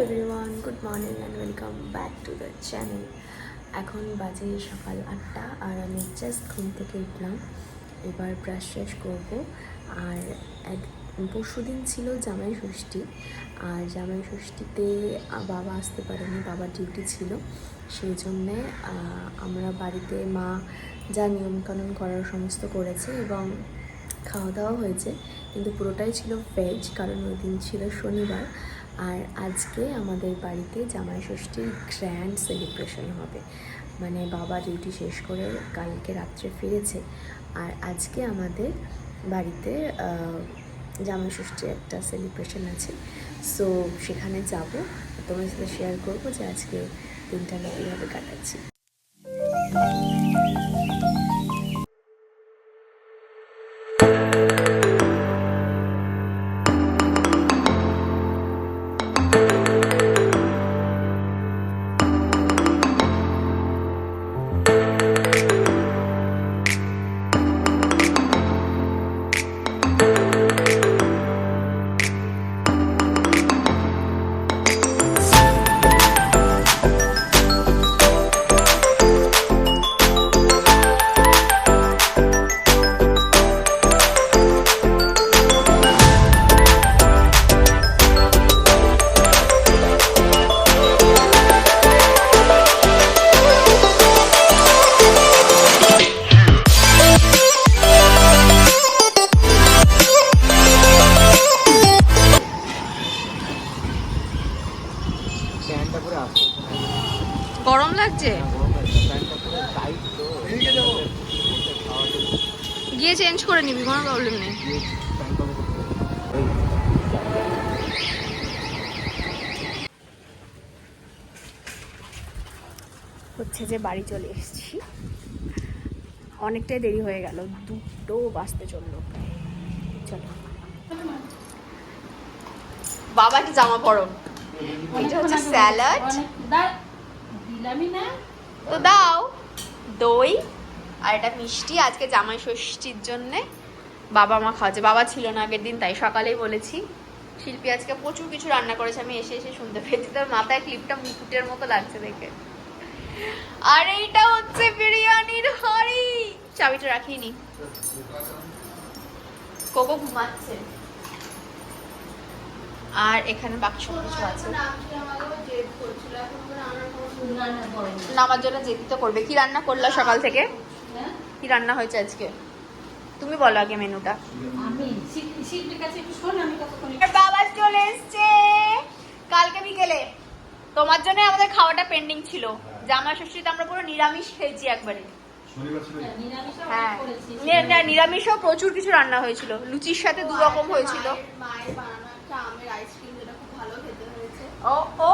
Everyone, good morning and welcome back to the channel. এখন বাজে সকাল 8টা আর আমি জাস্ট ঘুম থেকে উঠলাম। এবার ব্রাশ শেষ করবো। আর পরশু দিন ছিল জামাই ষষ্ঠী, আর জামাই ষষ্ঠীতে বাবা আসতে পারেনি, বাবার ডিউটি ছিল। সেই জন্যে আমরা বাড়িতে মা যা নিয়মকানুন করার সমস্ত করেছে এবং খাওয়া দাওয়া হয়েছে, কিন্তু পুরোটাই ছিল ভেজ, কারণ ওই দিন ছিল শনিবার। আর আজকে আমাদের বাড়িতে জামাই ষষ্ঠীর গ্র্যান্ড সেলিব্রেশন হবে। মানে বাবা ডিউটি শেষ করে কালকে রাত্রে ফিরেছে, আর আজকে আমাদের বাড়িতে জামাই ষষ্ঠীর একটা সেলিব্রেশন আছে। সো সেখানে যাব, তোমার সাথে শেয়ার করবো যে আজকে দিনটা আমি কীভাবে কাটাচ্ছি। গরম লাগছে, গিয়ে চেঞ্জ করে নিবি, কোনো প্রবলেম নেই। হচ্ছে যে বাড়ি চলে এসেছি, অনেকটাই দেরি হয়ে গেল, 2টো বাজতে চললো। চলো বাবা কি জামা পরো, এটা হচ্ছে স্যালাড, তো দাও দই আর এটা মিষ্টি। আজকে জামাই ষষ্ঠীর জন্যে বাবা মা খাওয়াচ্ছে, বাবা ছিল না আগের দিন, তাই সকালেই বলেছি। শিল্পী আজকে প্রচুর কিছু রান্না করেছে, আমি এসে এসে শুনতে পেয়েছি, তোর মাথায় ক্লিপটা মুকুটের মতো লাগছে দেখে। আর এইটা হচ্ছে বিরিয়ানির হাঁড়ি, চাবিটা রাখিনি, কোকো ঘুমাচ্ছে। আর এখানে বাক্স কিছু আছে, নামার জন্য যেতে তো করবে। কি রান্না করলো সকাল থেকে, কি রান্না হয়েছে আজকে তুমি বলো আগে মেনুটা। বাবা চলে এসছে কালকে বিকেলে, তোমার জন্য আমাদের খাওয়াটা পেন্ডিং ছিল। জামাই ষষ্ঠীতে আমরা পুরো নিরামিষ খেয়েছি একবারে। হ্যাঁ, নিরামিষও প্রচুর কিছু রান্না হয়েছিল, লুচির সাথে 2 রকম হয়েছিল। ও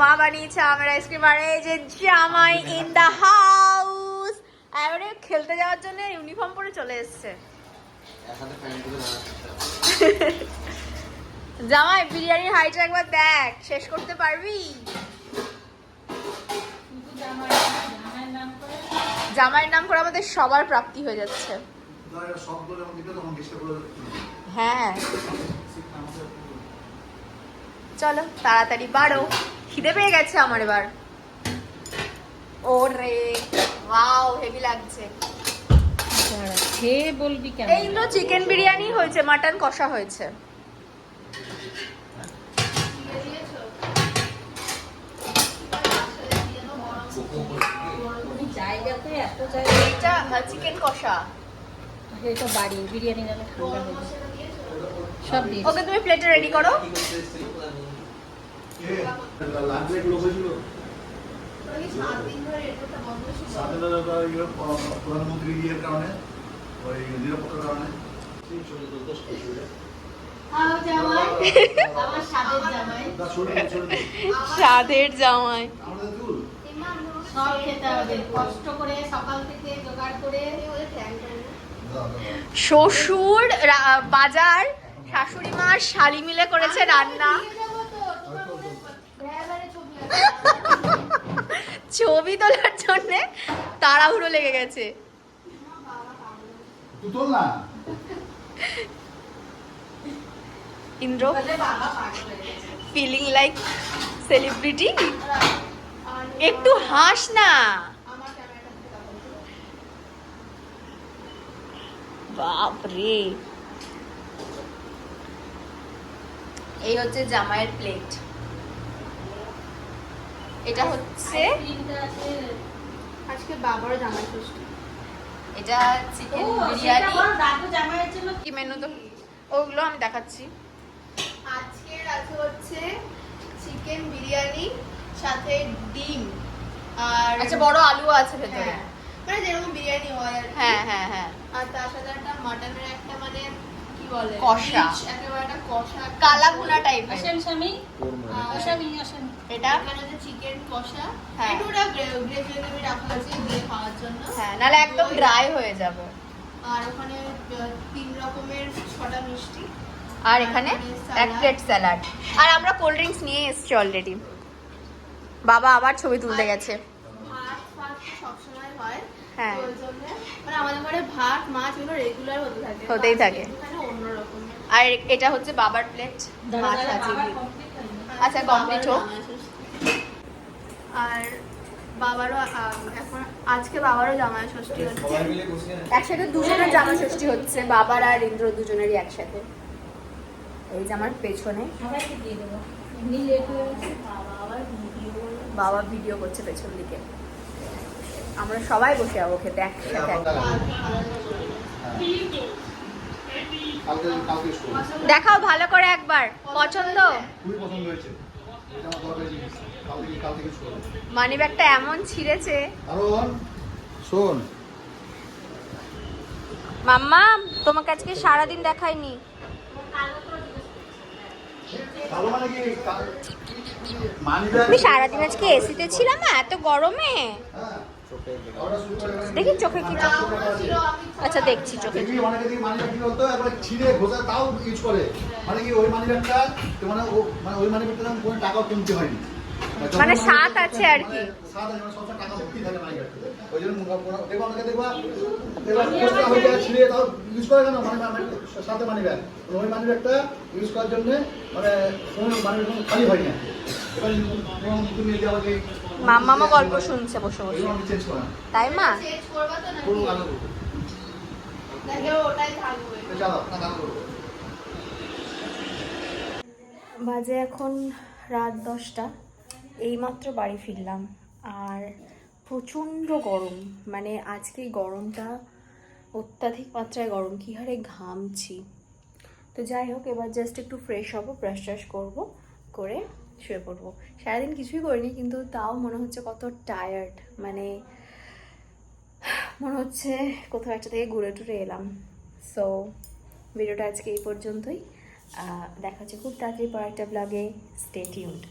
মা বানিয়েছে আমের আইসক্রিম। আর এই যে জামাই ইন দা হাউস, এবারে খেলতে যাওয়ার জন্য ইউনিফর্ম পরে চলে এসেছে। জামাই বিরিয়ানির হাইটা একবার দেখ, শেষ করতে পারবি? জামাইয়ের নাম করে আমাদের সবার প্রাপ্তি হয়ে যাচ্ছে। হ্যাঁ চলো তাড়াতাড়ি বাড়ো, খিদে পেয়ে গেছে আমার এবার। ওরে ওয়াও, হেভি লাগছে। খেয়ে বলবি কেন? এই তো চিকেন বিরিয়ানি হয়েছে, মাটন কষা হয়েছে। এটা চিকেন কষা, এটা বাড়ি বিরিয়ানি নামে ঠান্ডা হয়ে যায় সব দিয়ে। ওকে তুমি প্লেটে রেডি করো। স্বাদের জামাই সব খেতে হবে, কষ্ট করে সকাল থেকে জোগাড় করে। শ্বশুর বাজার, শাশুড়ি মা শালি মিলে করেছে রান্না। ছবি তোলার জন্য তাড়াহুড়ো লেগে গেছে। ইন্দ্র ফিলিং লাইক সেলিব্রিটি একটু হাস না। আমার ক্যামেরাটা থেকে দেখো। বাপ রে, এই হচ্ছে জামাইয়ের প্লেট। এটা হচ্ছে আজকে বাবারও জামাই ষষ্ঠী। এটা চিকেন বিরিয়ানি। কি মেনু তো ওগুলো আমি দেখাচ্ছি। আজকের আছে হচ্ছে চিকেন বিরিয়ানি সাথে ডিম আর আচ্ছা, বড় আলুও আছে ভেতরে। হ্যাঁ, মানে যেরকম বিরিয়ানি হয় আর কি। হ্যাঁ হ্যাঁ হ্যাঁ। আর তার সাথে একটা মাটনের একটা মানে কি বলে কষা। rich একেবারে একটা কষা কালা ভুনা টাইপের। এটা এখানে হচ্ছে চিকেন কষা। হ্যাঁ। একটু ওটা গ্রেভি রাখা আছে দিয়ে খাওয়ার জন্য। হ্যাঁ, নালে একদম ড্রাই হয়ে যাবে। আর ওখানে 3 রকমের 6টা মিষ্টি। আর এখানে এক প্লেট স্যালাড। আর আমরা কোল্ড ড্রিঙ্কস নিয়ে এসেছি অলরেডি। বাবা আবার ছবি তুলতে গেছে। ভাত ফাত তো সবসময় হয়। হ্যাঁ। তো ওই জন্য মানে আমাদের ঘরে ভাত মাছ এগুলো রেগুলার থাকে। হতেই থাকে। এখানে অন্যরকম। আর এটা হচ্ছে বাবার প্লেট, মাছ আছে। আচ্ছা, কমপ্লিট হোক। আর বাবারও এখন আজকে বাবারও জামাই ষষ্ঠী হচ্ছে। একসাথে দুজনের জামা ষষ্ঠী হচ্ছে, বাবার আর ইন্দ্র দুজনেরই একসাথে। এই যে আমার পেছনে বাবা ভিডিও করছে পেছন দিকে। আমরা সবাই বসে যাবো খেতে একসাথে। দেখাও ভালো করে একবার, পছন্দ? মানি ব্যাগটা এমন ছিঁড়েছে। শোন মাম্মা, তোমাকে আজকে সারাদিন দেখাইনি। তুমি সারাদিন আজকে এসিতে ছিলাম না, এত গরমে। দেখি চোখে কি চোখ। আচ্ছা দেখছি চোখে কি। অনেকে দেখি মানি ব্যাগ কি বলতো একবার ছিঁড়ে ঘোষা তাও ইউজ করে। মানে কি ওই মানি ব্যাগটা মানে ওই মানি ব্যাগটা কোনো টাকাও কিনতে হয়নি। মানে স্বাদ আছে আর কি। স্বাদ আছে, মানে সবসময় টাকা ভর্তি থাকে মানি ব্যাগটা। ওই জন্য দেখবা অনেকে দেখবা এবার ঘোষা হয়ে যায় ছিঁড়ে তাও ইউজ করে কেন মানে সাথে মানি ব্যাগ। ওই মানি ব্যাগটা ইউজ করার জন্য মানে কোনো মানি ব্যাগ খালি হয় না। এবার তুমি যে আমাকে মাম্মামা গল্প শুনছে বসে বসে, চেঞ্জ করা তাই মা? চেঞ্জ করবা তো নাকি? পুরো আলাদা করবো। দেখো ওটাই থাকবে। চলো না করবো। বাজে এখন রাত 10টা। এইমাত্র বাড়ি ফিরলাম। আর প্রচণ্ড গরম, মানে আজকে গরমটা অত্যাধিক মাত্রায় গরম, কী হারে ঘামছি। তো যাই হোক, এবার জাস্ট একটু ফ্রেশ হবো, ব্রাশ ট্রাশ করবো, করে শুয়ে পড়বো। সারাদিন কিছুই করিনি, কিন্তু তাও মনে হচ্ছে কত টায়ার্ড, মানে মনে হচ্ছে কোথাও একটা থেকে ঘুরে টুরে এলাম। সো ভিডিওটা আজকে এই পর্যন্তই। দেখা হচ্ছে খুব তাড়াতাড়ি পর একটা ব্লগে। Stay tuned.